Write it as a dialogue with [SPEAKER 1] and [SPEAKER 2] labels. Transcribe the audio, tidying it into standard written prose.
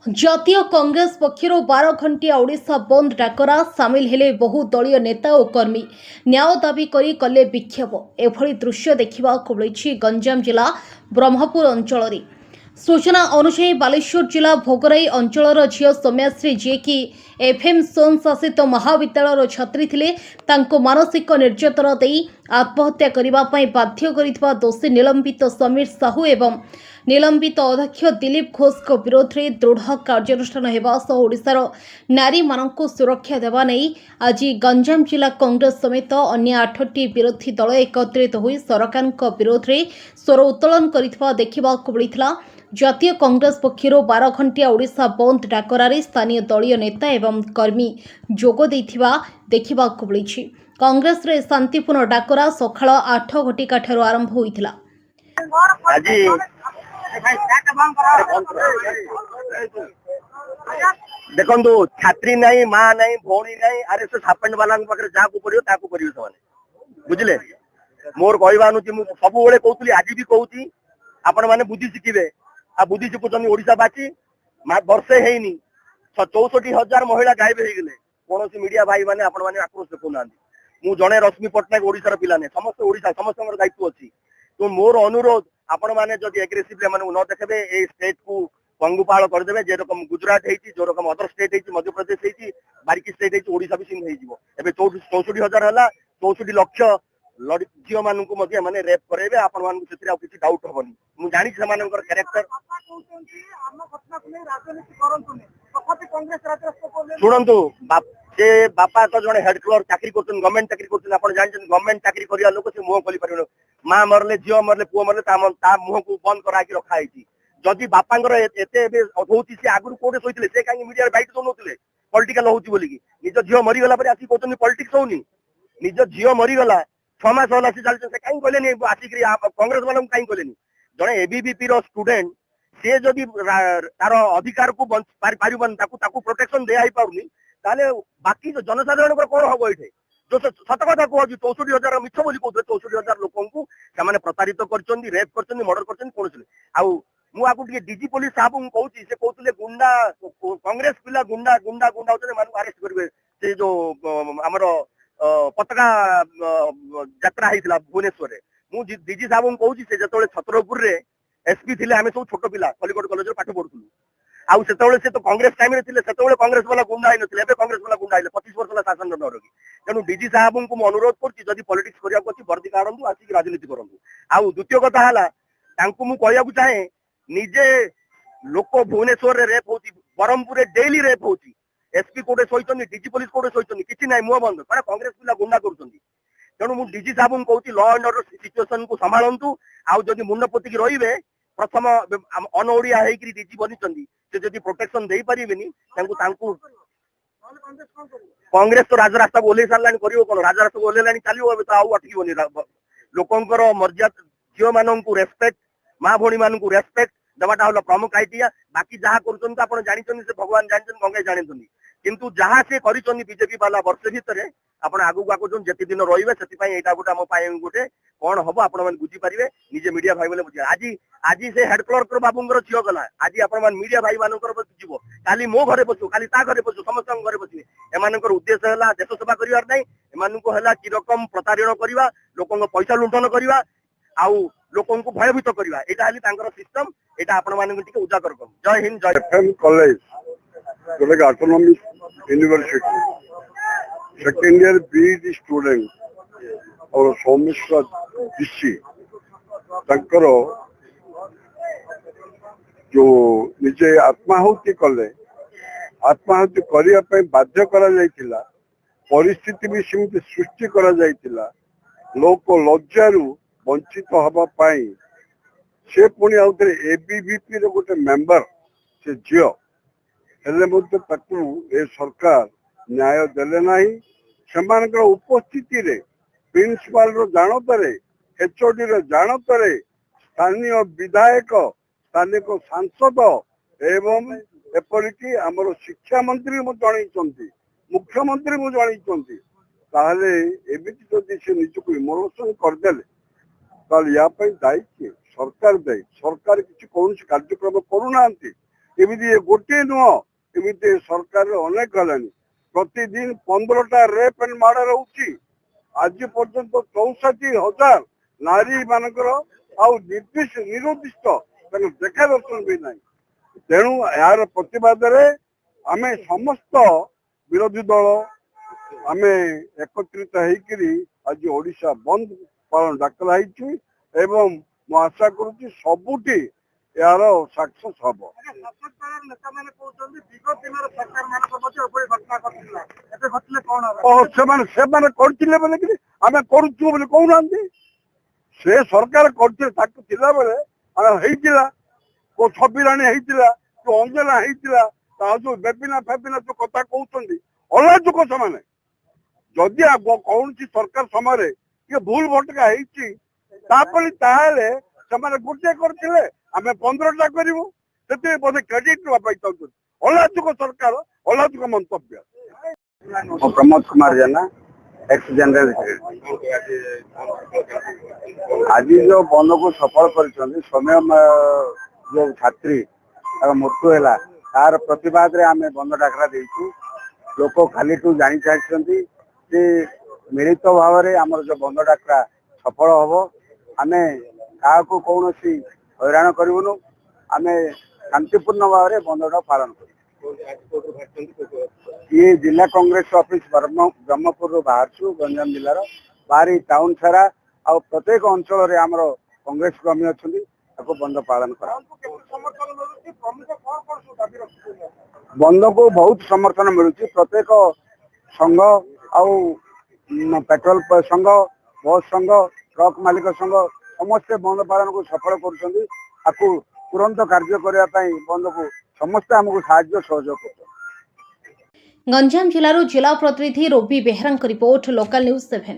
[SPEAKER 1] ଜାତୀୟ କଂଗ୍ରେସ ପକ୍ଷରୁ 12 ଘଣ୍ଟିଆ ଓଡ଼ିଶା ବନ୍ଦ ଡାକରା ସାମିଲ ହେଲେ ବହୁ ଦଳୀୟ ନେତା ଓ କର୍ମୀ ନ୍ୟାୟ ଦାବି କରି କଲେ ବିକ୍ଷୋଭ। ଏଭଳି ଦୃଶ୍ୟ ଦେଖିବାକୁ ମିଳିଛି ଗଞ୍ଜାମ ଜିଲ୍ଲା ବ୍ରହ୍ମପୁର ଅଞ୍ଚଳରେ। ସୂଚନା ଅନୁଯାୟୀ ବାଲେଶ୍ୱର ଜିଲ୍ଲା ଭୋଗରାଇ ଅଞ୍ଚଳର ଝିଅ ସୌମ୍ୟାଶ୍ରୀ ଯିଏକି ଏଫ୍ଏମ୍ ସୋନ୍ ଶାସିତ ମହାବିଦ୍ୟାଳୟର ଛାତ୍ରୀ ଥିଲେ, ତାଙ୍କୁ ମାନସିକ ନିର୍ଯାତନା ଦେଇ ଆତ୍ମହତ୍ୟା କରିବା ପାଇଁ ବାଧ୍ୟ କରିଥିବା ଦୋଷୀ ନିଲମ୍ବିତ ସମୀର ସାହୁ ଏବଂ ନିଲମ୍ବିତ ଅଧ୍ୟକ୍ଷ ଦିଲ୍ଲୀପ ଘୋଷଙ୍କ ବିରୋଧରେ ଦୃଢ଼ କାର୍ଯ୍ୟାନୁଷ୍ଠାନ ହେବା ସହ ଓଡ଼ିଶାର ନାରୀମାନଙ୍କୁ ସୁରକ୍ଷା ଦେବା ନେଇ ଆଜି ଗଞ୍ଜାମ ଜିଲ୍ଲା କଂଗ୍ରେସ ସମେତ ଅନ୍ୟ 8ଟି ବିରୋଧୀ ଦଳ ଏକତ୍ରିତ ହୋଇ ସରକାରଙ୍କ ବିରୋଧରେ ସ୍ୱର ଉତ୍ତୋଳନ କରିଥିବା ଦେଖିବାକୁ ମିଳିଥିଲା। ଜାତୀୟ କଂଗ୍ରେସ ପକ୍ଷରୁ 12 ଘଣ୍ଟିଆ ଓଡ଼ିଶା ବନ୍ଦ ଡାକରାରେ ସ୍ଥାନୀୟ ଦଳୀୟ ନେତା ଏବଂ କର୍ମୀ ଯୋଗ ଦେଇଥିବା ଦେଖିବାକୁ ମିଳିଛି। କଂଗ୍ରେସରେ ଶାନ୍ତିପୂର୍ଣ୍ଣ ଡାକରା ସକାଳ 8 ଘଟିକାଠାରୁ ଆରମ୍ଭ ହୋଇଥିଲା।
[SPEAKER 2] देखो छात्री नहीं माँ नहीं भौणी नहीं आरएसएस हाफेंड वाला जहाँ पड़ो ताकू करेंगे से बुझे मोर कहवानुची सब कहती आज भी कहूँ आपण मैंने बुद्धि शिखे आ बुद्धि शिखुन ओडावासी वर्षे है 64,000 महिला गायब हो गले कौन मीडिया भाई मैंने आपण मैंने आक्रोश देखना मु जड़े रश्मि पट्टनायक ओडार पिला नहीं समस्त ओडा समस्त दायित्व अच्छी तो मोर अनुरोध आपण मैंने जब एग्रेसिवली न देखे ये स्टेट को पंगुपाल करदे जे रकम गुजरात है जो रकम अदर स्टेट है मध्य प्रदेश है बारिकी स्टेट है ओडा भी सिंह हो 64,000 है 64 लक्ष झील मानू माने रेप करेबे आपण मानू सेतिर किसी डाउट हबनी मु जानि से मानकर कैरेक्टर शुणु से बापा तो जड़े हेड क्लर्क चाकरी कर गवर्नमेंट चाकरी कर गवर्नमेंट चाकरी करवा लोक से मुह खोली पार माँ मरले झील मरले पुओ मरले मुह को बंद करा रखाई जदि बापांगर एते होती से आगु कोटे शोते से कहीं मीडिया बैठ दौन पॉलिटिकल होती बोलिकी निज झील मरीगला आसिक कहते पॉलिटिक्स होनी निज झील मरीगला 6 मास होला से चलते कहीं कहले आसिक कांग्रेस वाला कहीं कहले जड़े एबीवीपी स्टूडेंट से जदि तार अधिकार को पारिबन प्रोटेक्शन दिया पारुनी ताले बाकी जनसाधारण कौन हम ये जो सत कथा कह 64,000 मिछ बोली कहते 64,000 लोक प्रतारित कर रेप कर मर्डर कर कौन आउ मुझे डीजी पुलिस साहब कहूँ से कहते गुंडा कांग्रेस पिला गुंडा गुंडा गुंडा होते अरेस्ट करेंगे से जो आमर पताका यात्रा होता भुवनेश्वर में डीजी साहब कहूँ से जो छतरपुर रे एसपी थे आम सब छोट पिला कलिकट कॉलेज पाठ पढ़ुलू आउ से तो कांग्रेस टाइम से कांग्रेस वाला गुंडा होते कांग्रेस वाला गुंडा 25 वर्ष शासन न रखी तेणु डीजी साहब को अनुरोध कर पॉलिटिक्स करने को वर्दी काढ़ू आसिक राजनीति करूँ आउ द्वितीय कथा कहूँ चाहे निजे लोक भुवनेश्वर रे रेप होती ब्रह्मपुर डेली रेप होती एसपी कोटे शोचन डीजी पुलिस कोटे शोचन कि मुह बंद क्या कांग्रेस पिला गुंडा कर तेणु मुझे डीजी साहब कहूँ लॉ एंड ऑर्डर सिचुएशन को संभालतु आउ जदि मुंड पोतिक रे प्रथम अन ओडिया डीजी बनी से जदि प्रोटेक्शन दे पारे कांग्रेस तो राजरास्ता ओल्ले सारा कर कौन राजरास्ता ओल्ला चलो तो आउ अटकनी लोकंर मर्यादा झील मान रेस्पेक्ट माँ भौणी मान रेस्पेक्ट देवाटा हल प्रमुख आइडिया बाकी जहाँ कर जानी से भगवान जानते गंगे जानते किंतु जहाँ से बीजेपी वाला वर्ष भितर आप आगू आगू जिते दिन रे से गोटे आम गोटे कौन हम आप बुझीपारे निजे मीडिया भाई बोले बुझे आज आज से हेड क्लर्क बाबूर झील गला आज आप मीडिया भाई मान जीव काली मो घरे बसु काली ता घरे बसु समस्त घरे बसवे एम उद्देश्य है देश सेवा करार नहीं एम कि रकम प्रतारण करवा लोक पैसा लुंठन करवा आउ लोक भयभीत करवा यहाँ सिस्टम यहाँ आपण उजागर कर जय हिंद जय
[SPEAKER 3] FM college autonomous university second year B.Ed student और सौमेश्वर दिशी तंकर जो निजे आत्माहुति कले आत्माहुति करने बाध्य करा जायतिला परिस्थिति भी सेमती सृष्टि करा जायतिला लोक लज्जारू वंचित हवा पाई से पुणी आउे एबीवीपी रो गोटे मेंबर से झील हेले सरकार न्याय देले नहीं से उपस्थिति रे प्रिंसिपाल रो जानतारे एचओडी रो जानतारे स्थानीय विधायक स्थानीय सांसद एवं एपरिकी आमर शिक्षा मंत्री जन मुख्यमंत्री जनते एमती जदि से निजक इमोशन करदे या दायी किए सरकार दायी सरकार किसी कौन कार्यक्रम करूना एमती गोटे नुह एमती सरकार अनेक गलानी प्रतिदिन 15टा रेप एंड मर्डर होउची आज पर्यंत 64,000 नारी मानकर आउ निर्दिष्ट निरुद्दिष्ट देखा दर्शन भी ना तेणु यार प्रतिवाद आम समस्त विरोधी दल आम एकत्रित होकरी आज ओडिशा बंद पालन डाकरा एवं मु आशा करुच्ची सबुठी यार सक्सेस हम आम करुचु बोली कहना से सरकार करथिला बेले हेइतिला को छबिराणी हेइतिला को अंजना हेइतिला ता जो बेपिना फेपिना जो कथा कहउछन्ती अलाजुक समान जदि कौन सरकार समय ये भूल भटका हेइची तापली ताहेले समान गोटे करथिले आमे 15टा करिवु सेते बोधे क्रेडिट पाई चाहछन अलाजुक सरकार अलाजुक मंतव्य प्रमोद कुमार जेना एक्स जनरल आज जो बंद को सफल कर समय जो छात्री मृत्यु है तार प्रतिवाद रे आमे बंद डाकरा देइछु लोक खाली टू जानी चाहछन्ती जे मिलित भाव में आमर जो बंद डाकरा सफल हम आमे का कौन हैरान करूँ आम शांतिपूर्ण भाव में बंदटा पालन कर ये जिला कांग्रेस ऑफिस ब्रह्मपुर बाहर गंजाम जिलार बाहरी टाउन सारा आ प्रत्येक अंचल आमर कांग्रेस कर्मी अच्छा बंद पालन कर बंद को बहुत समर्थन मिलूँ प्रत्येक संघ आउ पेट्रोल संघ बस संघ ट्रक मालिक संघ समस्ते बंद पालन को सफल कर तुरंत कार्य करने बंद को समस्ते आमको साहाय्य सहयोग कर
[SPEAKER 1] गंजाम जिलार जिला प्रतिनिधि Ravi Behera report local news 7।